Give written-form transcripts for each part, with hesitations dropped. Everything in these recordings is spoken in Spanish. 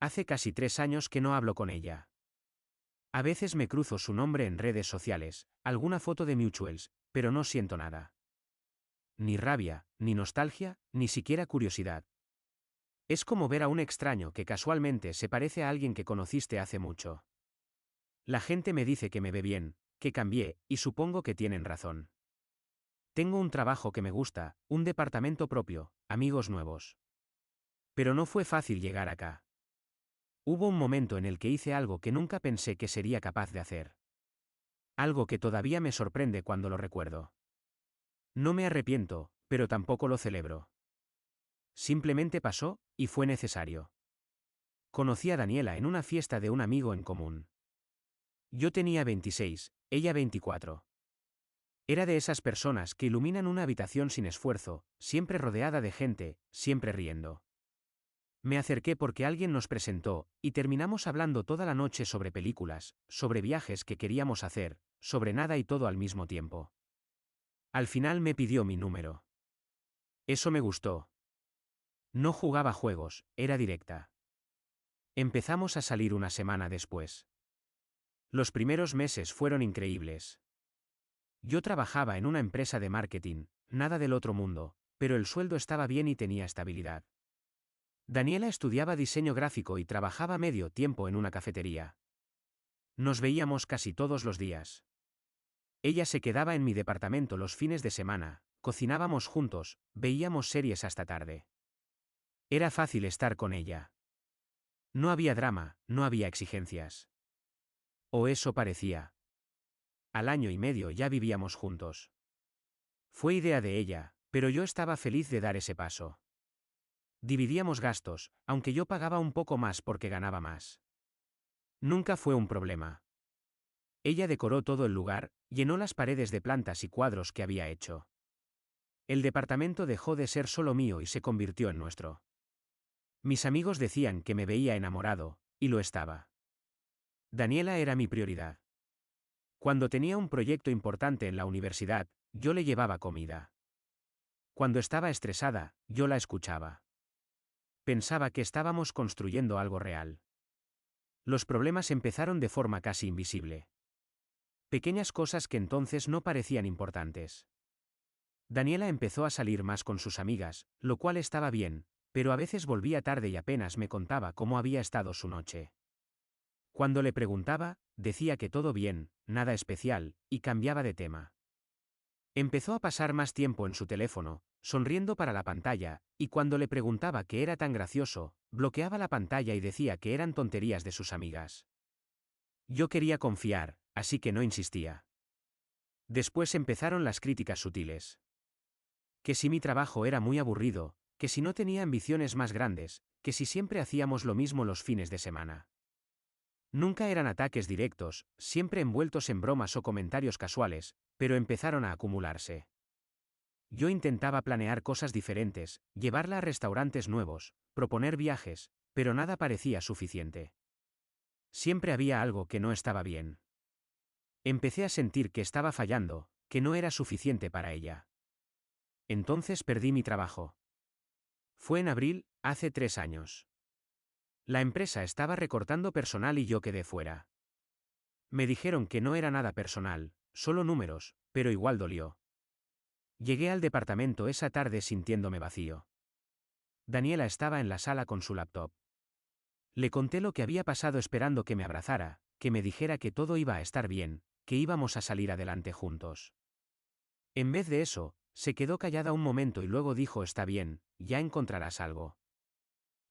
Hace casi 3 años que no hablo con ella. A veces me cruzo su nombre en redes sociales, alguna foto de mutuals, pero no siento nada. Ni rabia, ni nostalgia, ni siquiera curiosidad. Es como ver a un extraño que casualmente se parece a alguien que conociste hace mucho. La gente me dice que me ve bien, que cambié, y supongo que tienen razón. Tengo un trabajo que me gusta, un departamento propio, amigos nuevos. Pero no fue fácil llegar acá. Hubo un momento en el que hice algo que nunca pensé que sería capaz de hacer. Algo que todavía me sorprende cuando lo recuerdo. No me arrepiento, pero tampoco lo celebro. Simplemente pasó, y fue necesario. Conocí a Daniela en una fiesta de un amigo en común. Yo tenía 26, ella 24. Era de esas personas que iluminan una habitación sin esfuerzo, siempre rodeada de gente, siempre riendo. Me acerqué porque alguien nos presentó, y terminamos hablando toda la noche sobre películas, sobre viajes que queríamos hacer, sobre nada y todo al mismo tiempo. Al final me pidió mi número. Eso me gustó. No jugaba juegos, era directa. Empezamos a salir una semana después. Los primeros meses fueron increíbles. Yo trabajaba en una empresa de marketing, nada del otro mundo, pero el sueldo estaba bien y tenía estabilidad. Daniela estudiaba diseño gráfico y trabajaba medio tiempo en una cafetería. Nos veíamos casi todos los días. Ella se quedaba en mi departamento los fines de semana, cocinábamos juntos, veíamos series hasta tarde. Era fácil estar con ella. No había drama, no había exigencias. O eso parecía. Al año y medio ya vivíamos juntos. Fue idea de ella, pero yo estaba feliz de dar ese paso. Dividíamos gastos, aunque yo pagaba un poco más porque ganaba más. Nunca fue un problema. Ella decoró todo el lugar, llenó las paredes de plantas y cuadros que había hecho. El departamento dejó de ser solo mío y se convirtió en nuestro. Mis amigos decían que me veía enamorado, y lo estaba. Daniela era mi prioridad. Cuando tenía un proyecto importante en la universidad, yo le llevaba comida. Cuando estaba estresada, yo la escuchaba. Pensaba que estábamos construyendo algo real. Los problemas empezaron de forma casi invisible. Pequeñas cosas que entonces no parecían importantes. Daniela empezó a salir más con sus amigas, lo cual estaba bien, pero a veces volvía tarde y apenas me contaba cómo había estado su noche. Cuando le preguntaba, decía que todo bien, nada especial, y cambiaba de tema. Empezó a pasar más tiempo en su teléfono, sonriendo para la pantalla, y cuando le preguntaba qué era tan gracioso, bloqueaba la pantalla y decía que eran tonterías de sus amigas. Yo quería confiar, así que no insistía. Después empezaron las críticas sutiles. Que si mi trabajo era muy aburrido, que si no tenía ambiciones más grandes, que si siempre hacíamos lo mismo los fines de semana. Nunca eran ataques directos, siempre envueltos en bromas o comentarios casuales, pero empezaron a acumularse. Yo intentaba planear cosas diferentes, llevarla a restaurantes nuevos, proponer viajes, pero nada parecía suficiente. Siempre había algo que no estaba bien. Empecé a sentir que estaba fallando, que no era suficiente para ella. Entonces perdí mi trabajo. Fue en abril, hace 3 años. La empresa estaba recortando personal y yo quedé fuera. Me dijeron que no era nada personal, solo números, pero igual dolió. Llegué al departamento esa tarde sintiéndome vacío. Daniela estaba en la sala con su laptop. Le conté lo que había pasado esperando que me abrazara, que me dijera que todo iba a estar bien, que íbamos a salir adelante juntos. En vez de eso, se quedó callada un momento y luego dijo: está bien, ya encontrarás algo.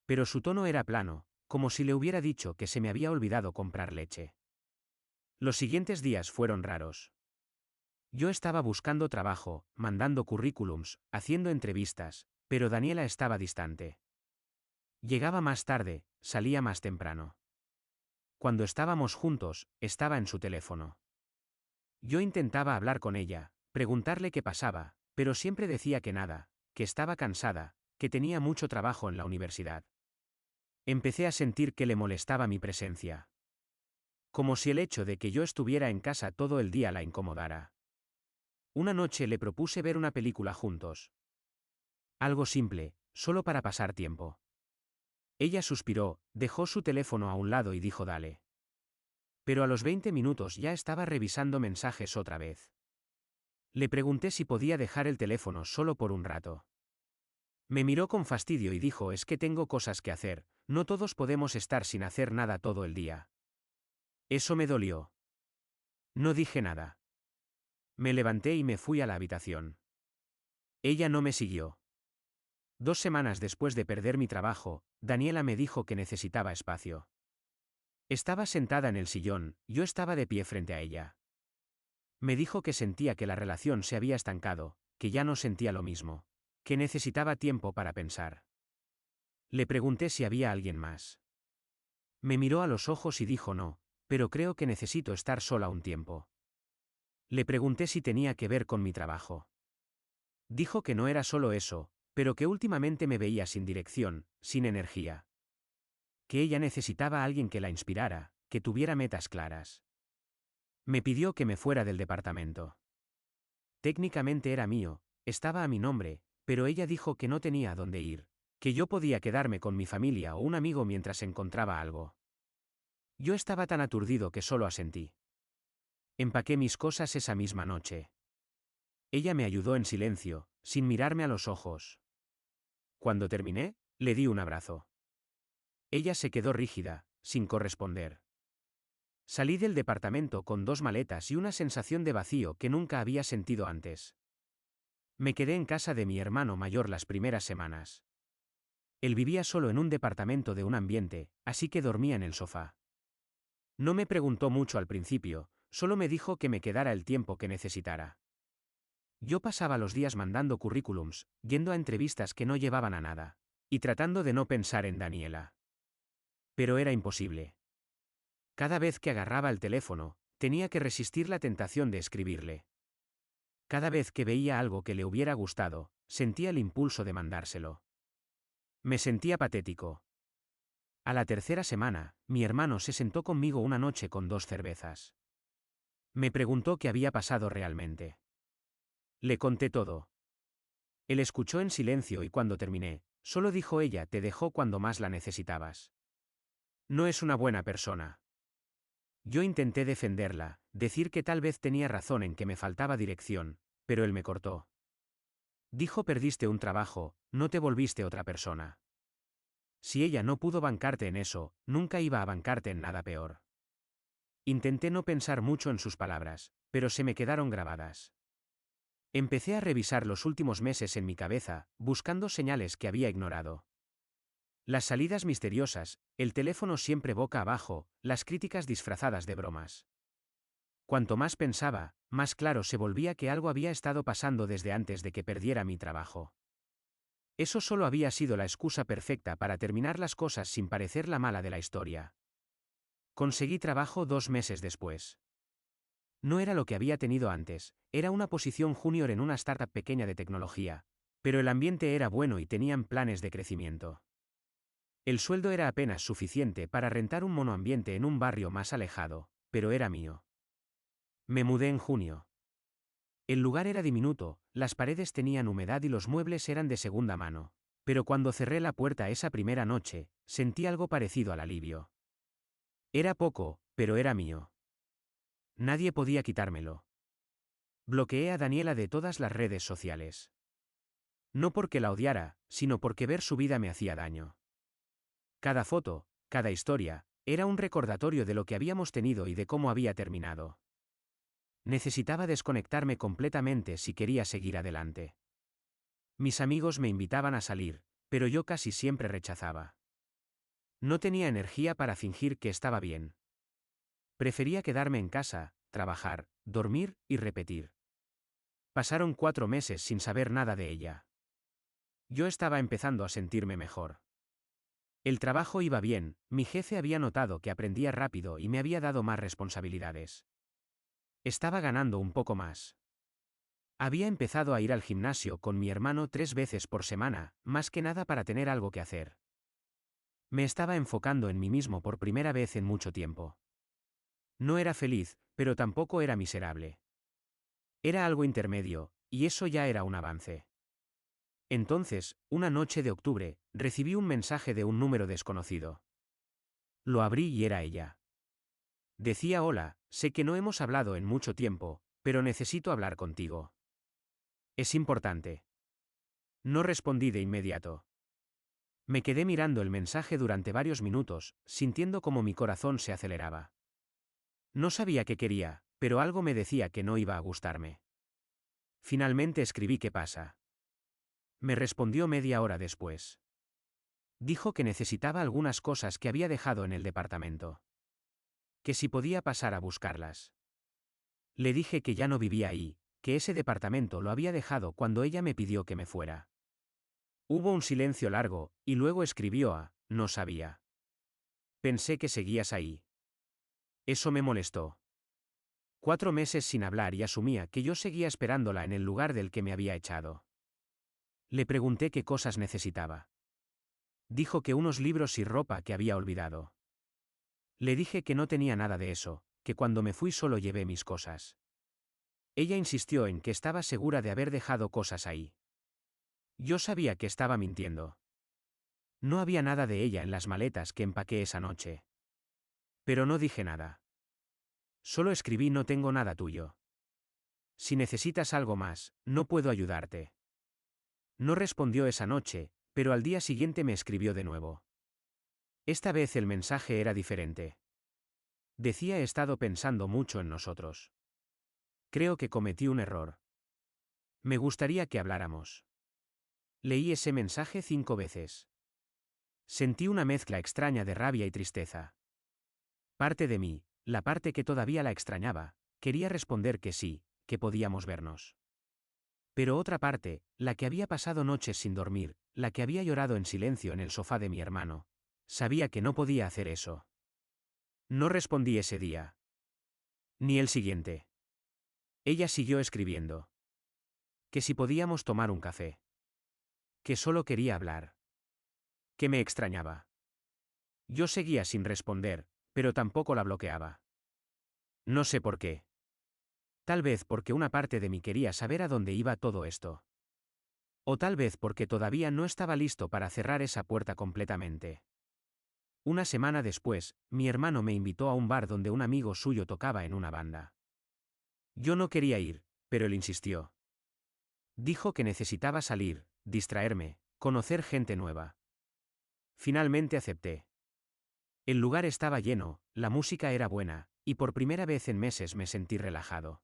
Pero su tono era plano, como si le hubiera dicho que se me había olvidado comprar leche. Los siguientes días fueron raros. Yo estaba buscando trabajo, mandando currículums, haciendo entrevistas, pero Daniela estaba distante. Llegaba más tarde, salía más temprano. Cuando estábamos juntos, estaba en su teléfono. Yo intentaba hablar con ella, preguntarle qué pasaba, pero siempre decía que nada, que estaba cansada, que tenía mucho trabajo en la universidad. Empecé a sentir que le molestaba mi presencia. Como si el hecho de que yo estuviera en casa todo el día la incomodara. Una noche le propuse ver una película juntos. Algo simple, solo para pasar tiempo. Ella suspiró, dejó su teléfono a un lado y dijo dale. Pero a los 20 minutos ya estaba revisando mensajes otra vez. Le pregunté si podía dejar el teléfono solo por un rato. Me miró con fastidio y dijo es que tengo cosas que hacer, no todos podemos estar sin hacer nada todo el día. Eso me dolió. No dije nada. Me levanté y me fui a la habitación. Ella no me siguió. 2 semanas después de perder mi trabajo, Daniela me dijo que necesitaba espacio. Estaba sentada en el sillón, yo estaba de pie frente a ella. Me dijo que sentía que la relación se había estancado, que ya no sentía lo mismo, que necesitaba tiempo para pensar. Le pregunté si había alguien más. Me miró a los ojos y dijo no, pero creo que necesito estar sola un tiempo. Le pregunté si tenía que ver con mi trabajo. Dijo que no era solo eso, pero que últimamente me veía sin dirección, sin energía. Que ella necesitaba a alguien que la inspirara, que tuviera metas claras. Me pidió que me fuera del departamento. Técnicamente era mío, estaba a mi nombre, pero ella dijo que no tenía a dónde ir, que yo podía quedarme con mi familia o un amigo mientras encontraba algo. Yo estaba tan aturdido que solo asentí. Empaqué mis cosas esa misma noche. Ella me ayudó en silencio, sin mirarme a los ojos. Cuando terminé, le di un abrazo. Ella se quedó rígida, sin corresponder. Salí del departamento con 2 maletas y una sensación de vacío que nunca había sentido antes. Me quedé en casa de mi hermano mayor las primeras semanas. Él vivía solo en un departamento de un ambiente, así que dormía en el sofá. No me preguntó mucho al principio, solo me dijo que me quedara el tiempo que necesitara. Yo pasaba los días mandando currículums, yendo a entrevistas que no llevaban a nada, y tratando de no pensar en Daniela. Pero era imposible. Cada vez que agarraba el teléfono, tenía que resistir la tentación de escribirle. Cada vez que veía algo que le hubiera gustado, sentía el impulso de mandárselo. Me sentía patético. A la tercera semana, mi hermano se sentó conmigo una noche con 2 cervezas. Me preguntó qué había pasado realmente. Le conté todo. Él escuchó en silencio y cuando terminé, solo dijo ella te dejó cuando más la necesitabas. No es una buena persona. Yo intenté defenderla, decir que tal vez tenía razón en que me faltaba dirección, pero él me cortó. Dijo perdiste un trabajo, no te volviste otra persona. Si ella no pudo bancarte en eso, nunca iba a bancarte en nada peor. Intenté no pensar mucho en sus palabras, pero se me quedaron grabadas. Empecé a revisar los últimos meses en mi cabeza, buscando señales que había ignorado. Las salidas misteriosas, el teléfono siempre boca abajo, las críticas disfrazadas de bromas. Cuanto más pensaba, más claro se volvía que algo había estado pasando desde antes de que perdiera mi trabajo. Eso solo había sido la excusa perfecta para terminar las cosas sin parecer la mala de la historia. Conseguí trabajo 2 meses después. No era lo que había tenido antes, era una posición junior en una startup pequeña de tecnología, pero el ambiente era bueno y tenían planes de crecimiento. El sueldo era apenas suficiente para rentar un monoambiente en un barrio más alejado, pero era mío. Me mudé en junio. El lugar era diminuto, las paredes tenían humedad y los muebles eran de segunda mano, pero cuando cerré la puerta esa primera noche, sentí algo parecido al alivio. Era poco, pero era mío. Nadie podía quitármelo. Bloqueé a Daniela de todas las redes sociales. No porque la odiara, sino porque ver su vida me hacía daño. Cada foto, cada historia, era un recordatorio de lo que habíamos tenido y de cómo había terminado. Necesitaba desconectarme completamente si quería seguir adelante. Mis amigos me invitaban a salir, pero yo casi siempre rechazaba. No tenía energía para fingir que estaba bien. Prefería quedarme en casa, trabajar, dormir y repetir. Pasaron 4 meses sin saber nada de ella. Yo estaba empezando a sentirme mejor. El trabajo iba bien, mi jefe había notado que aprendía rápido y me había dado más responsabilidades. Estaba ganando un poco más. Había empezado a ir al gimnasio con mi hermano 3 veces por semana, más que nada para tener algo que hacer. Me estaba enfocando en mí mismo por primera vez en mucho tiempo. No era feliz, pero tampoco era miserable. Era algo intermedio, y eso ya era un avance. Entonces, una noche de octubre, recibí un mensaje de un número desconocido. Lo abrí y era ella. Decía: hola, sé que no hemos hablado en mucho tiempo, pero necesito hablar contigo. Es importante. No respondí de inmediato. Me quedé mirando el mensaje durante varios minutos, sintiendo como mi corazón se aceleraba. No sabía qué quería, pero algo me decía que no iba a gustarme. Finalmente escribí: ¿qué pasa? Me respondió media hora después. Dijo que necesitaba algunas cosas que había dejado en el departamento. Que si podía pasar a buscarlas. Le dije que ya no vivía ahí, que ese departamento lo había dejado cuando ella me pidió que me fuera. Hubo un silencio largo, y luego escribió no sabía. Pensé que seguías ahí. Eso me molestó. 4 meses sin hablar y asumía que yo seguía esperándola en el lugar del que me había echado. Le pregunté qué cosas necesitaba. Dijo que unos libros y ropa que había olvidado. Le dije que no tenía nada de eso, que cuando me fui solo llevé mis cosas. Ella insistió en que estaba segura de haber dejado cosas ahí. Yo sabía que estaba mintiendo. No había nada de ella en las maletas que empaqué esa noche. Pero no dije nada. Solo escribí: no tengo nada tuyo. Si necesitas algo más, no puedo ayudarte. No respondió esa noche, pero al día siguiente me escribió de nuevo. Esta vez el mensaje era diferente. Decía: he estado pensando mucho en nosotros. Creo que cometí un error. Me gustaría que habláramos. Leí ese mensaje 5 veces. Sentí una mezcla extraña de rabia y tristeza. Parte de mí, la parte que todavía la extrañaba, quería responder que sí, que podíamos vernos. Pero otra parte, la que había pasado noches sin dormir, la que había llorado en silencio en el sofá de mi hermano, sabía que no podía hacer eso. No respondí ese día. Ni el siguiente. Ella siguió escribiendo. Que si podíamos tomar un café. Que solo quería hablar. Que me extrañaba. Yo seguía sin responder, pero tampoco la bloqueaba. No sé por qué. Tal vez porque una parte de mí quería saber a dónde iba todo esto. O tal vez porque todavía no estaba listo para cerrar esa puerta completamente. Una semana después, mi hermano me invitó a un bar donde un amigo suyo tocaba en una banda. Yo no quería ir, pero él insistió. Dijo que necesitaba salir, distraerme, conocer gente nueva. Finalmente acepté. El lugar estaba lleno, la música era buena, y por primera vez en meses me sentí relajado.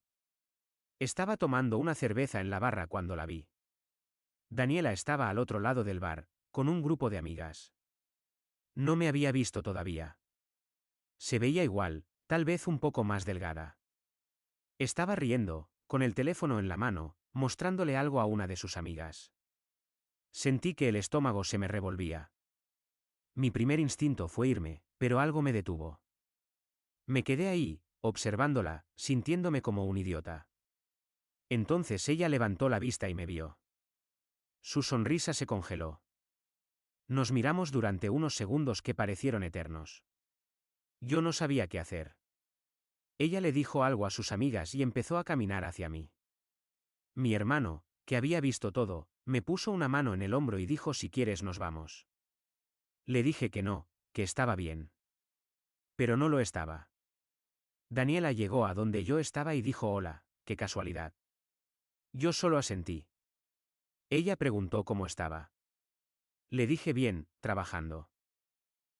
Estaba tomando una cerveza en la barra cuando la vi. Daniela estaba al otro lado del bar, con un grupo de amigas. No me había visto todavía. Se veía igual, tal vez un poco más delgada. Estaba riendo, con el teléfono en la mano, mostrándole algo a una de sus amigas. Sentí que el estómago se me revolvía. Mi primer instinto fue irme, pero algo me detuvo. Me quedé ahí, observándola, sintiéndome como un idiota. Entonces ella levantó la vista y me vio. Su sonrisa se congeló. Nos miramos durante unos segundos que parecieron eternos. Yo no sabía qué hacer. Ella le dijo algo a sus amigas y empezó a caminar hacia mí. Mi hermano, que había visto todo, me puso una mano en el hombro y dijo: si quieres nos vamos. Le dije que no, que estaba bien. Pero no lo estaba. Daniela llegó a donde yo estaba y dijo: hola, qué casualidad. Yo solo asentí. Ella preguntó cómo estaba. Le dije: bien, trabajando.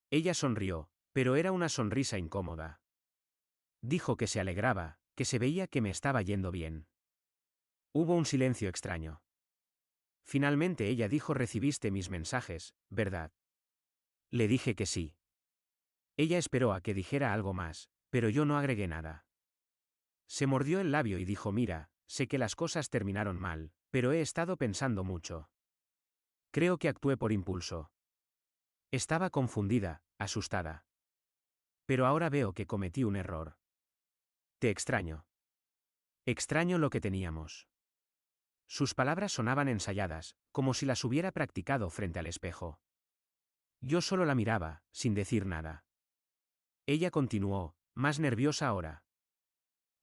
Ella sonrió, pero era una sonrisa incómoda. Dijo que se alegraba, que se veía que me estaba yendo bien. Hubo un silencio extraño. Finalmente ella dijo: recibiste mis mensajes, ¿verdad? Le dije que sí. Ella esperó a que dijera algo más, pero yo no agregué nada. Se mordió el labio y dijo: mira, sé que las cosas terminaron mal, pero he estado pensando mucho. Creo que actué por impulso. Estaba confundida, asustada. Pero ahora veo que cometí un error. Te extraño. Extraño lo que teníamos. Sus palabras sonaban ensayadas, como si las hubiera practicado frente al espejo. Yo solo la miraba, sin decir nada. Ella continuó, más nerviosa ahora.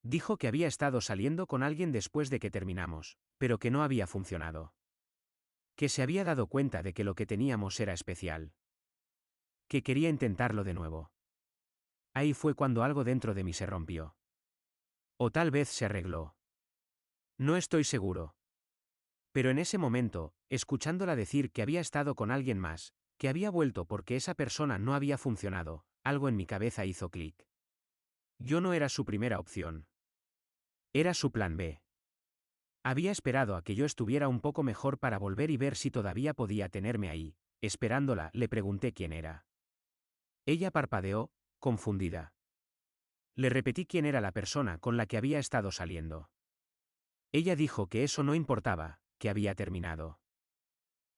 Dijo que había estado saliendo con alguien después de que terminamos, pero que no había funcionado. Que se había dado cuenta de que lo que teníamos era especial. Que quería intentarlo de nuevo. Ahí fue cuando algo dentro de mí se rompió. O tal vez se arregló. No estoy seguro. Pero en ese momento, escuchándola decir que había estado con alguien más, que había vuelto porque esa persona no había funcionado, algo en mi cabeza hizo clic. Yo no era su primera opción. Era su plan B. Había esperado a que yo estuviera un poco mejor para volver y ver si todavía podía tenerme ahí. Esperándola, le pregunté quién era. Ella parpadeó, confundida. Le repetí quién era la persona con la que había estado saliendo. Ella dijo que eso no importaba, que había terminado.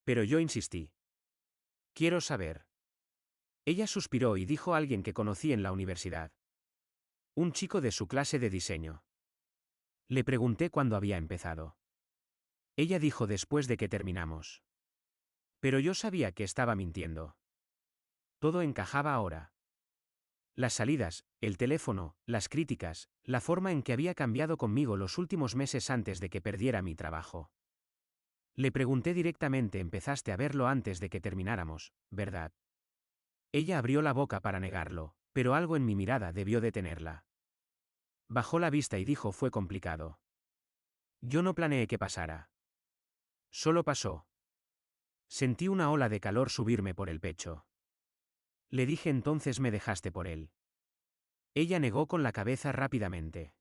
Pero yo insistí. Quiero saber. Ella suspiró y dijo a alguien que conocí en la universidad. Un chico de su clase de diseño. Le pregunté cuándo había empezado. Ella dijo después de que terminamos. Pero yo sabía que estaba mintiendo. Todo encajaba ahora. Las salidas, el teléfono, las críticas, la forma en que había cambiado conmigo los últimos meses antes de que perdiera mi trabajo. Le pregunté directamente, empezaste a verlo antes de que termináramos, ¿verdad? Ella abrió la boca para negarlo, pero algo en mi mirada debió detenerla. Bajó la vista y dijo fue complicado. Yo no planeé que pasara. Solo pasó. Sentí una ola de calor subirme por el pecho. Le dije entonces me dejaste por él. Ella negó con la cabeza rápidamente.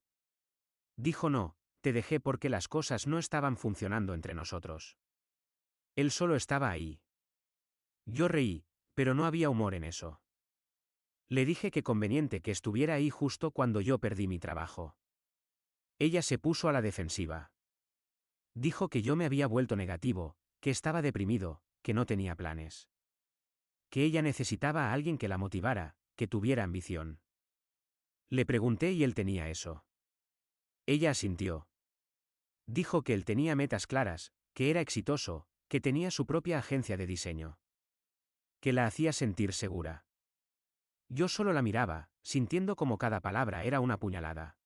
Dijo no, te dejé porque las cosas no estaban funcionando entre nosotros. Él solo estaba ahí. Yo reí, pero no había humor en eso. Le dije que conveniente que estuviera ahí justo cuando yo perdí mi trabajo. Ella se puso a la defensiva. Dijo que yo me había vuelto negativo, que estaba deprimido, que no tenía planes. Que ella necesitaba a alguien que la motivara, que tuviera ambición. Le pregunté y él tenía eso. Ella asintió. Dijo que él tenía metas claras, que era exitoso, que tenía su propia agencia de diseño. Que la hacía sentir segura. Yo solo la miraba, sintiendo como cada palabra era una puñalada.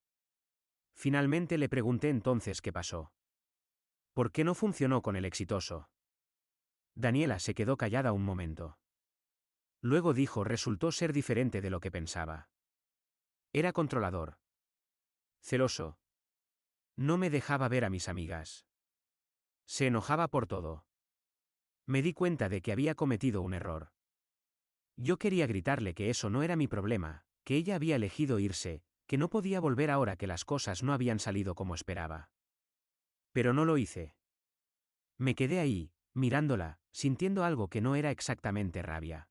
Finalmente le pregunté entonces qué pasó. ¿Por qué no funcionó con el exitoso? Daniela se quedó callada un momento. Luego dijo resultó ser diferente de lo que pensaba. Era controlador. Celoso. No me dejaba ver a mis amigas. Se enojaba por todo. Me di cuenta de que había cometido un error. Yo quería gritarle que eso no era mi problema, que ella había elegido irse, que no podía volver ahora que las cosas no habían salido como esperaba. Pero no lo hice. Me quedé ahí, mirándola, sintiendo algo que no era exactamente rabia.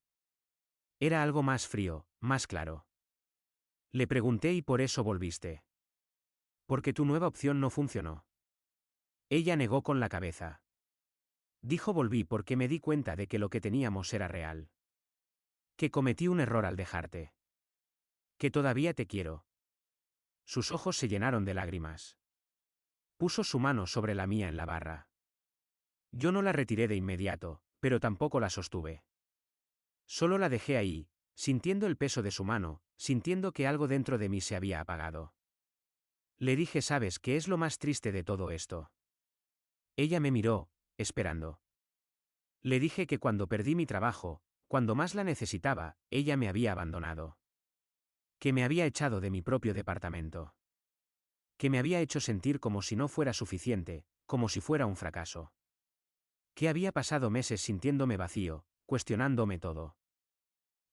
Era algo más frío, más claro. Le pregunté y por eso volviste. Porque tu nueva opción no funcionó. Ella negó con la cabeza. Dijo volví porque me di cuenta de que lo que teníamos era real. Que cometí un error al dejarte. Que todavía te quiero. Sus ojos se llenaron de lágrimas. Puso su mano sobre la mía en la barra. Yo no la retiré de inmediato, pero tampoco la sostuve. Solo la dejé ahí, sintiendo el peso de su mano, sintiendo que algo dentro de mí se había apagado. Le dije, ¿sabes qué es lo más triste de todo esto? Ella me miró, esperando. Le dije que cuando perdí mi trabajo, cuando más la necesitaba, ella me había abandonado. Que me había echado de mi propio departamento. Que me había hecho sentir como si no fuera suficiente, como si fuera un fracaso. Que había pasado meses sintiéndome vacío, cuestionándome todo.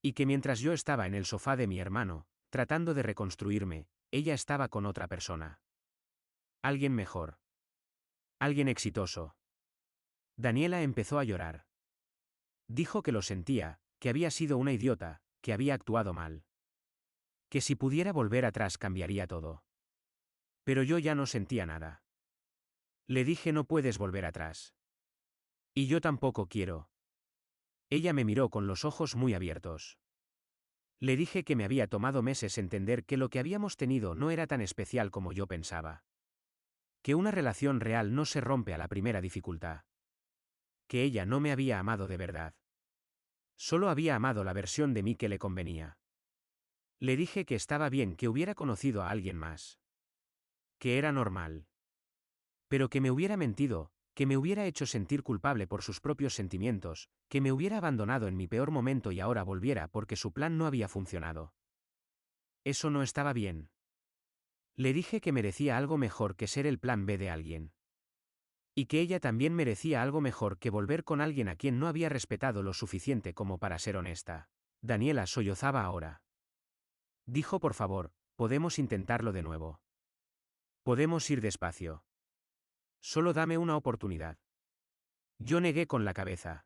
Y que mientras yo estaba en el sofá de mi hermano, tratando de reconstruirme, ella estaba con otra persona. Alguien mejor. Alguien exitoso. Daniela empezó a llorar. Dijo que lo sentía, que había sido una idiota, que había actuado mal. Que si pudiera volver atrás cambiaría todo. Pero yo ya no sentía nada. Le dije no puedes volver atrás. Y yo tampoco quiero. Ella me miró con los ojos muy abiertos. Le dije que me había tomado meses entender que lo que habíamos tenido no era tan especial como yo pensaba. Que una relación real no se rompe a la primera dificultad. Que ella no me había amado de verdad. Solo había amado la versión de mí que le convenía. Le dije que estaba bien que hubiera conocido a alguien más. Que era normal. Pero que me hubiera mentido, que me hubiera hecho sentir culpable por sus propios sentimientos, que me hubiera abandonado en mi peor momento y ahora volviera porque su plan no había funcionado. Eso no estaba bien. Le dije que merecía algo mejor que ser el plan B de alguien. Y que ella también merecía algo mejor que volver con alguien a quien no había respetado lo suficiente como para ser honesta. Daniela sollozaba ahora. Dijo: por favor, podemos intentarlo de nuevo. Podemos ir despacio. Solo dame una oportunidad. Yo negué con la cabeza.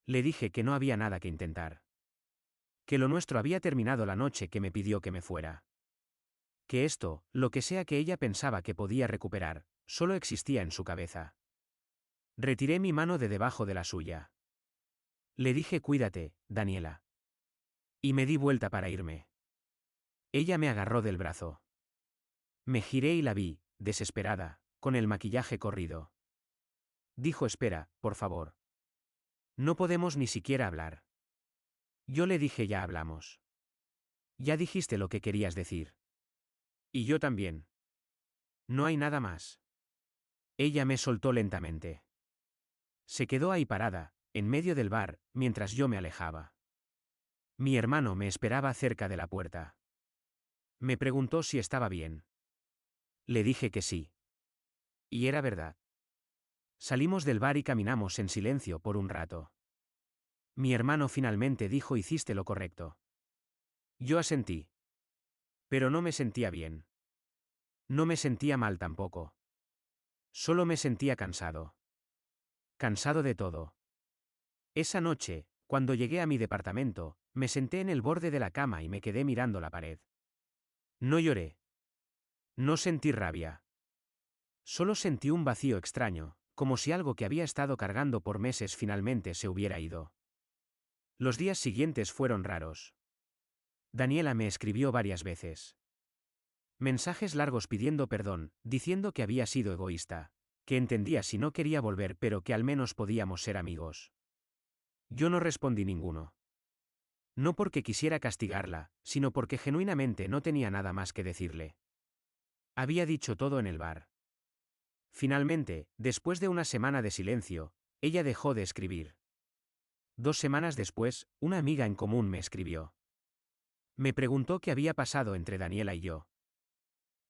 Le dije que no había nada que intentar. Que lo nuestro había terminado la noche que me pidió que me fuera. Que esto, lo que sea que ella pensaba que podía recuperar, solo existía en su cabeza. Retiré mi mano de debajo de la suya. Le dije: cuídate, Daniela. Y me di vuelta para irme. Ella me agarró del brazo. Me giré y la vi, desesperada, con el maquillaje corrido. Dijo: espera, por favor. No podemos ni siquiera hablar. Yo le dije: ya hablamos. Ya dijiste lo que querías decir. Y yo también. No hay nada más. Ella me soltó lentamente. Se quedó ahí parada, en medio del bar, mientras yo me alejaba. Mi hermano me esperaba cerca de la puerta. Me preguntó si estaba bien. Le dije que sí. Y era verdad. Salimos del bar y caminamos en silencio por un rato. Mi hermano finalmente dijo: hiciste lo correcto. Yo asentí. Pero no me sentía bien. No me sentía mal tampoco. Solo me sentía cansado. Cansado de todo. Esa noche, cuando llegué a mi departamento, me senté en el borde de la cama y me quedé mirando la pared. No lloré. No sentí rabia. Solo sentí un vacío extraño, como si algo que había estado cargando por meses finalmente se hubiera ido. Los días siguientes fueron raros. Daniela me escribió varias veces. Mensajes largos pidiendo perdón, diciendo que había sido egoísta, que entendía si no quería volver pero que al menos podíamos ser amigos. Yo no respondí ninguno. No porque quisiera castigarla, sino porque genuinamente no tenía nada más que decirle. Había dicho todo en el bar. Finalmente, después de una semana de silencio, ella dejó de escribir. 2 semanas después, una amiga en común me escribió. Me preguntó qué había pasado entre Daniela y yo.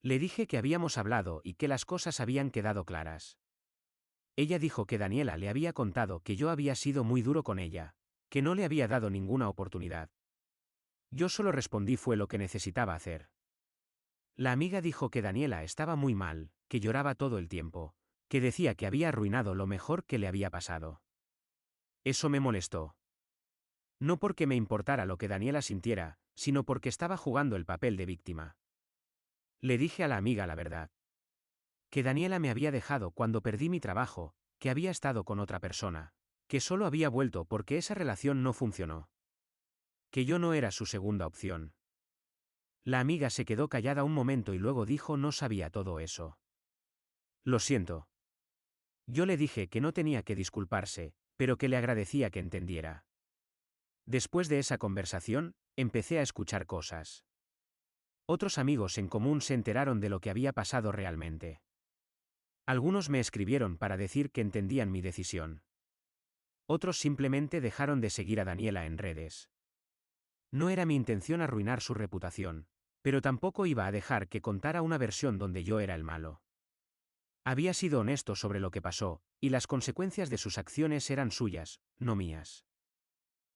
Le dije que habíamos hablado y que las cosas habían quedado claras. Ella dijo que Daniela le había contado que yo había sido muy duro con ella, que no le había dado ninguna oportunidad. Yo solo respondí: fue lo que necesitaba hacer. La amiga dijo que Daniela estaba muy mal, que lloraba todo el tiempo, que decía que había arruinado lo mejor que le había pasado. Eso me molestó. No porque me importara lo que Daniela sintiera, sino porque estaba jugando el papel de víctima. Le dije a la amiga la verdad. Que Daniela me había dejado cuando perdí mi trabajo, que había estado con otra persona, que solo había vuelto porque esa relación no funcionó. Que yo no era su segunda opción. La amiga se quedó callada un momento y luego dijo: no sabía todo eso. Lo siento. Yo le dije que no tenía que disculparse, pero que le agradecía que entendiera. Después de esa conversación, empecé a escuchar cosas. Otros amigos en común se enteraron de lo que había pasado realmente. Algunos me escribieron para decir que entendían mi decisión. Otros simplemente dejaron de seguir a Daniela en redes. No era mi intención arruinar su reputación, pero tampoco iba a dejar que contara una versión donde yo era el malo. Había sido honesto sobre lo que pasó, y las consecuencias de sus acciones eran suyas, no mías.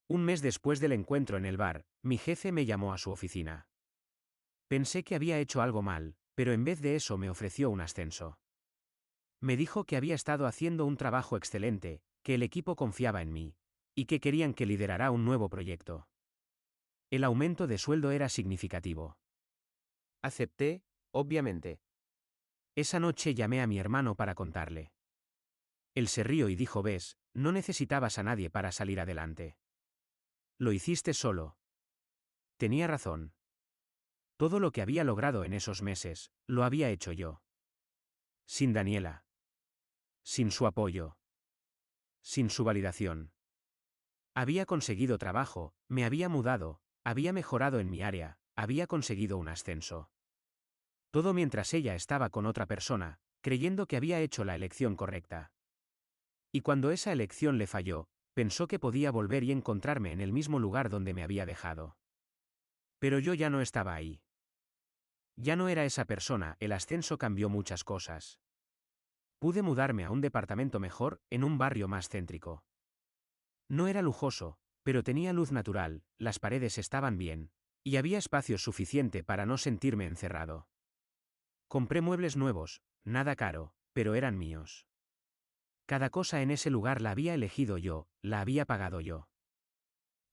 Un mes después del encuentro en el bar, mi jefe me llamó a su oficina. Pensé que había hecho algo mal, pero en vez de eso me ofreció un ascenso. Me dijo que había estado haciendo un trabajo excelente, que el equipo confiaba en mí, y que querían que liderara un nuevo proyecto. El aumento de sueldo era significativo. Acepté, obviamente. Esa noche llamé a mi hermano para contarle. Él se rió y dijo: ves, no necesitabas a nadie para salir adelante. Lo hiciste solo. Tenía razón. Todo lo que había logrado en esos meses, lo había hecho yo. Sin Daniela. Sin su apoyo. Sin su validación. Había conseguido trabajo, me había mudado, había mejorado en mi área, había conseguido un ascenso. Todo mientras ella estaba con otra persona, creyendo que había hecho la elección correcta. Y cuando esa elección le falló, pensó que podía volver y encontrarme en el mismo lugar donde me había dejado. Pero yo ya no estaba ahí. Ya no era esa persona, el ascenso cambió muchas cosas. Pude mudarme a un departamento mejor, en un barrio más céntrico. No era lujoso, pero tenía luz natural, las paredes estaban bien, y había espacio suficiente para no sentirme encerrado. Compré muebles nuevos, nada caro, pero eran míos. Cada cosa en ese lugar la había elegido yo, la había pagado yo.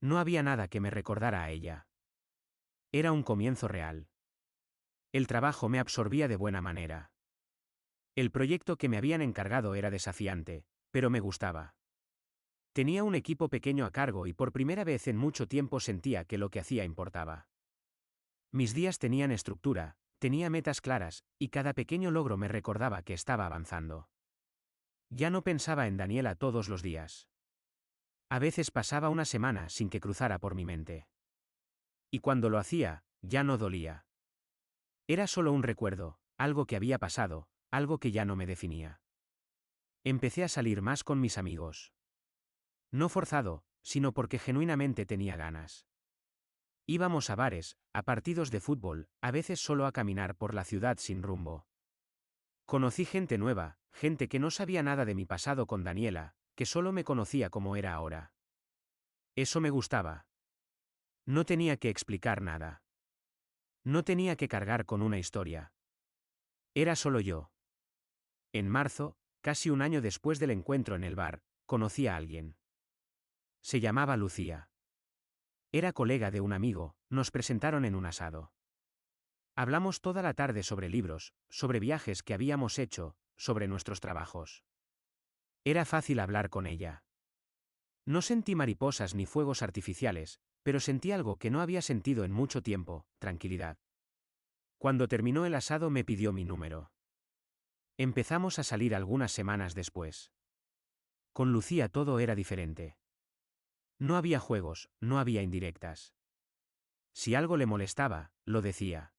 No había nada que me recordara a ella. Era un comienzo real. El trabajo me absorbía de buena manera. El proyecto que me habían encargado era desafiante, pero me gustaba. Tenía un equipo pequeño a cargo y por primera vez en mucho tiempo sentía que lo que hacía importaba. Mis días tenían estructura, tenía metas claras, y cada pequeño logro me recordaba que estaba avanzando. Ya no pensaba en Daniela todos los días. A veces pasaba una semana sin que cruzara por mi mente. Y cuando lo hacía, ya no dolía. Era solo un recuerdo, algo que había pasado, algo que ya no me definía. Empecé a salir más con mis amigos. No forzado, sino porque genuinamente tenía ganas. Íbamos a bares, a partidos de fútbol, a veces solo a caminar por la ciudad sin rumbo. Conocí gente nueva, gente que no sabía nada de mi pasado con Daniela, que solo me conocía como era ahora. Eso me gustaba. No tenía que explicar nada. No tenía que cargar con una historia. Era solo yo. En marzo, casi un año después del encuentro en el bar, conocí a alguien. Se llamaba Lucía. Era colega de un amigo, nos presentaron en un asado. Hablamos toda la tarde sobre libros, sobre viajes que habíamos hecho, sobre nuestros trabajos. Era fácil hablar con ella. No sentí mariposas ni fuegos artificiales, pero sentí algo que no había sentido en mucho tiempo, tranquilidad. Cuando terminó el asado me pidió mi número. Empezamos a salir algunas semanas después. Con Lucía todo era diferente. No había juegos, no había indirectas. Si algo le molestaba, lo decía.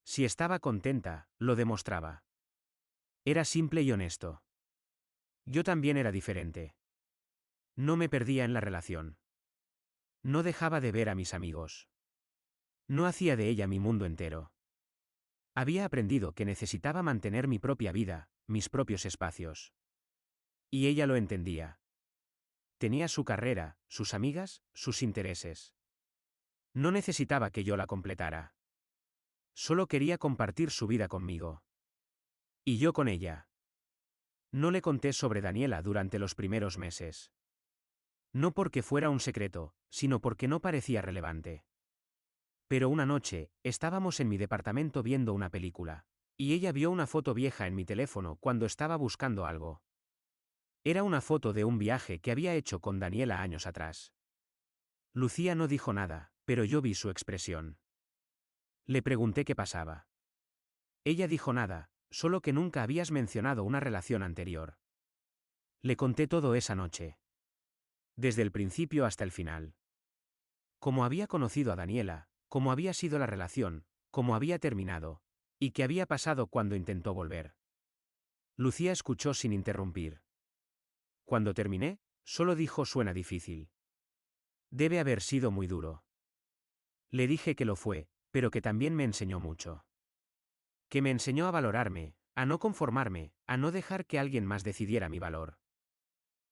Si estaba contenta, lo demostraba. Era simple y honesto. Yo también era diferente. No me perdía en la relación. No dejaba de ver a mis amigos. No hacía de ella mi mundo entero. Había aprendido que necesitaba mantener mi propia vida, mis propios espacios. Y ella lo entendía. Tenía su carrera, sus amigas, sus intereses. No necesitaba que yo la completara. Solo quería compartir su vida conmigo. Y yo con ella. No le conté sobre Daniela durante los primeros meses. No porque fuera un secreto, sino porque no parecía relevante. Pero una noche, estábamos en mi departamento viendo una película. Y ella vio una foto vieja en mi teléfono cuando estaba buscando algo. Era una foto de un viaje que había hecho con Daniela años atrás. Lucía no dijo nada, pero yo vi su expresión. Le pregunté qué pasaba. Ella dijo nada, solo que nunca habías mencionado una relación anterior. Le conté todo esa noche. Desde el principio hasta el final. Cómo había conocido a Daniela, cómo había sido la relación, cómo había terminado, y qué había pasado cuando intentó volver. Lucía escuchó sin interrumpir. Cuando terminé, solo dijo: suena difícil. Debe haber sido muy duro. Le dije que lo fue, pero que también me enseñó mucho. Que me enseñó a valorarme, a no conformarme, a no dejar que alguien más decidiera mi valor.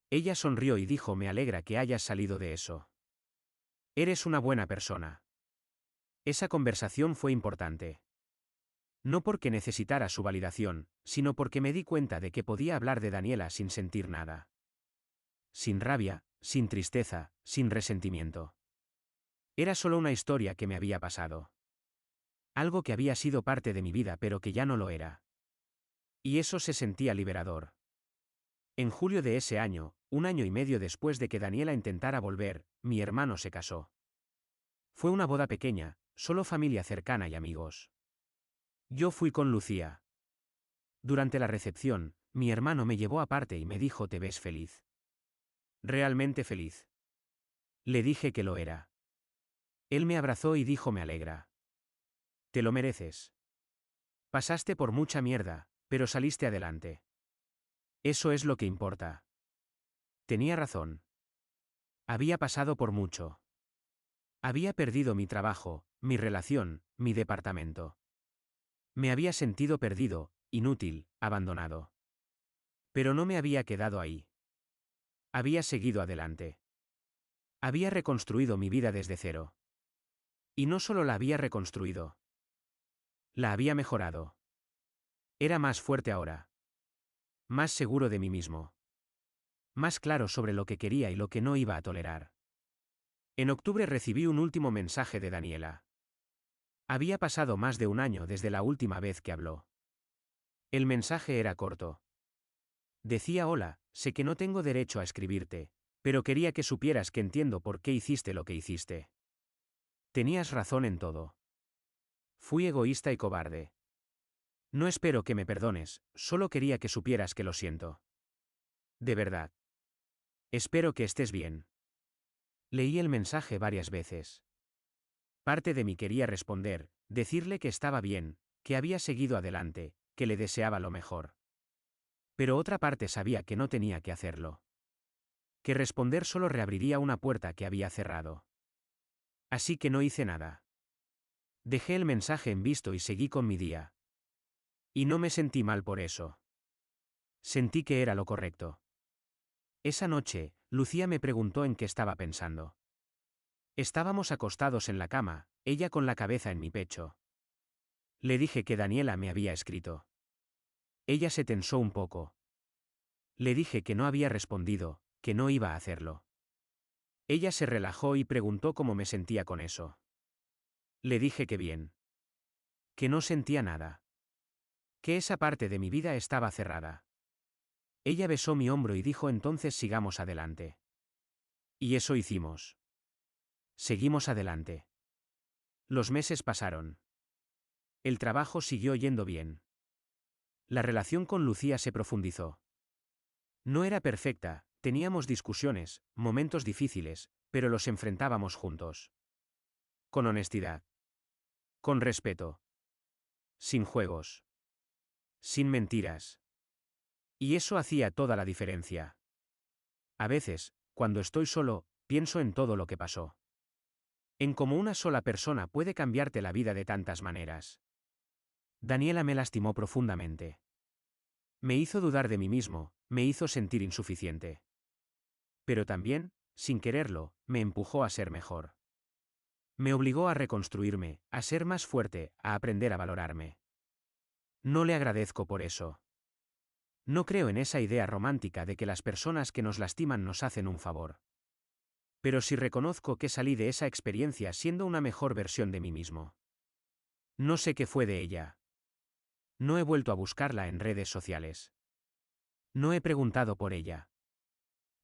Ella sonrió y dijo: me alegra que hayas salido de eso. Eres una buena persona. Esa conversación fue importante. No porque necesitara su validación, sino porque me di cuenta de que podía hablar de Daniela sin sentir nada. Sin rabia, sin tristeza, sin resentimiento. Era solo una historia que me había pasado. Algo que había sido parte de mi vida pero que ya no lo era. Y eso se sentía liberador. En julio de ese año, un año y medio después de que Daniela intentara volver, mi hermano se casó. Fue una boda pequeña, solo familia cercana y amigos. Yo fui con Lucía. Durante la recepción, mi hermano me llevó aparte y me dijo: ¿te ves feliz? ¿Realmente feliz? Le dije que lo era. Él me abrazó y dijo: me alegra. Te lo mereces. Pasaste por mucha mierda, pero saliste adelante. Eso es lo que importa. Tenía razón. Había pasado por mucho. Había perdido mi trabajo, mi relación, mi departamento. Me había sentido perdido, inútil, abandonado. Pero no me había quedado ahí. Había seguido adelante. Había reconstruido mi vida desde cero. Y no solo la había reconstruido. La había mejorado. Era más fuerte ahora. Más seguro de mí mismo. Más claro sobre lo que quería y lo que no iba a tolerar. En octubre recibí un último mensaje de Daniela. Había pasado más de un año desde la última vez que habló. El mensaje era corto. Decía: hola, sé que no tengo derecho a escribirte, pero quería que supieras que entiendo por qué hiciste lo que hiciste. Tenías razón en todo. Fui egoísta y cobarde. No espero que me perdones, solo quería que supieras que lo siento. De verdad. Espero que estés bien. Leí el mensaje varias veces. Parte de mí quería responder, decirle que estaba bien, que había seguido adelante, que le deseaba lo mejor. Pero otra parte sabía que no tenía que hacerlo. Que responder solo reabriría una puerta que había cerrado. Así que no hice nada. Dejé el mensaje en visto y seguí con mi día. Y no me sentí mal por eso. Sentí que era lo correcto. Esa noche, Lucía me preguntó en qué estaba pensando. Estábamos acostados en la cama, ella con la cabeza en mi pecho. Le dije que Daniela me había escrito. Ella se tensó un poco. Le dije que no había respondido, que no iba a hacerlo. Ella se relajó y preguntó cómo me sentía con eso. Le dije que bien. Que no sentía nada. Que esa parte de mi vida estaba cerrada. Ella besó mi hombro y dijo: entonces sigamos adelante. Y eso hicimos. Seguimos adelante. Los meses pasaron. El trabajo siguió yendo bien. La relación con Lucía se profundizó. No era perfecta, teníamos discusiones, momentos difíciles, pero los enfrentábamos juntos. Con honestidad. Con respeto. Sin juegos. Sin mentiras. Y eso hacía toda la diferencia. A veces, cuando estoy solo, pienso en todo lo que pasó. En cómo una sola persona puede cambiarte la vida de tantas maneras. Daniela me lastimó profundamente. Me hizo dudar de mí mismo, me hizo sentir insuficiente. Pero también, sin quererlo, me empujó a ser mejor. Me obligó a reconstruirme, a ser más fuerte, a aprender a valorarme. No le agradezco por eso. No creo en esa idea romántica de que las personas que nos lastiman nos hacen un favor. Pero sí reconozco que salí de esa experiencia siendo una mejor versión de mí mismo. No sé qué fue de ella. No he vuelto a buscarla en redes sociales. No he preguntado por ella.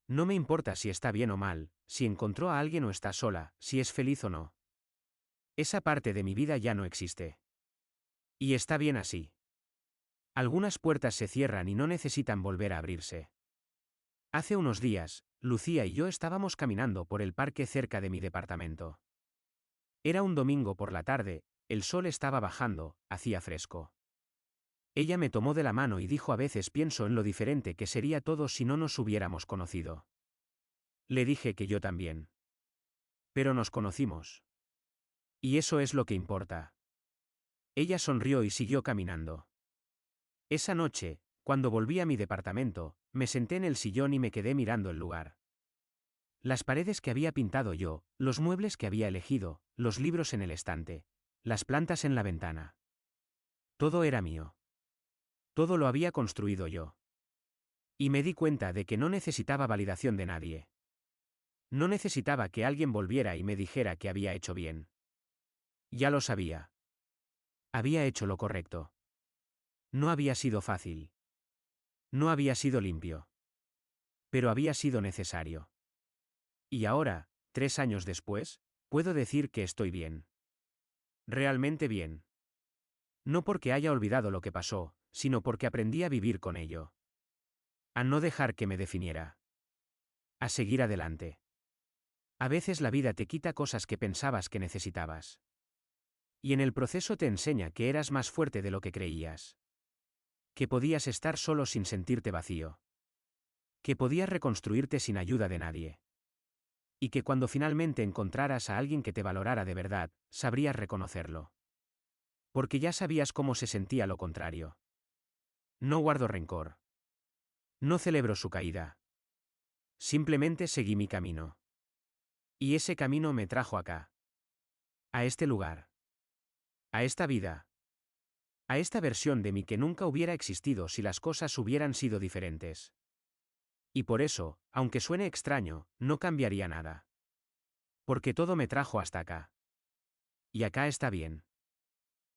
No me importa si está bien o mal, si encontró a alguien o está sola, si es feliz o no. Esa parte de mi vida ya no existe. Y está bien así. Algunas puertas se cierran y no necesitan volver a abrirse. Hace unos días, Lucía y yo estábamos caminando por el parque cerca de mi departamento. Era un domingo por la tarde, el sol estaba bajando, hacía fresco. Ella me tomó de la mano y dijo: a veces pienso en lo diferente que sería todo si no nos hubiéramos conocido. Le dije que yo también. Pero nos conocimos. Y eso es lo que importa. Ella sonrió y siguió caminando. Esa noche, cuando volví a mi departamento, me senté en el sillón y me quedé mirando el lugar. Las paredes que había pintado yo, los muebles que había elegido, los libros en el estante, las plantas en la ventana. Todo era mío. Todo lo había construido yo. Y me di cuenta de que no necesitaba validación de nadie. No necesitaba que alguien volviera y me dijera que había hecho bien. Ya lo sabía. Había hecho lo correcto. No había sido fácil. No había sido limpio. Pero había sido necesario. Y ahora, 3 años después, puedo decir que estoy bien. Realmente bien. No porque haya olvidado lo que pasó, sino porque aprendí a vivir con ello. A no dejar que me definiera. A seguir adelante. A veces la vida te quita cosas que pensabas que necesitabas. Y en el proceso te enseña que eras más fuerte de lo que creías. Que podías estar solo sin sentirte vacío. Que podías reconstruirte sin ayuda de nadie. Y que cuando finalmente encontraras a alguien que te valorara de verdad, sabrías reconocerlo. Porque ya sabías cómo se sentía lo contrario. No guardo rencor. No celebro su caída. Simplemente seguí mi camino. Y ese camino me trajo acá. A este lugar. A esta vida. A esta versión de mí que nunca hubiera existido si las cosas hubieran sido diferentes. Y por eso, aunque suene extraño, no cambiaría nada. Porque todo me trajo hasta acá. Y acá está bien.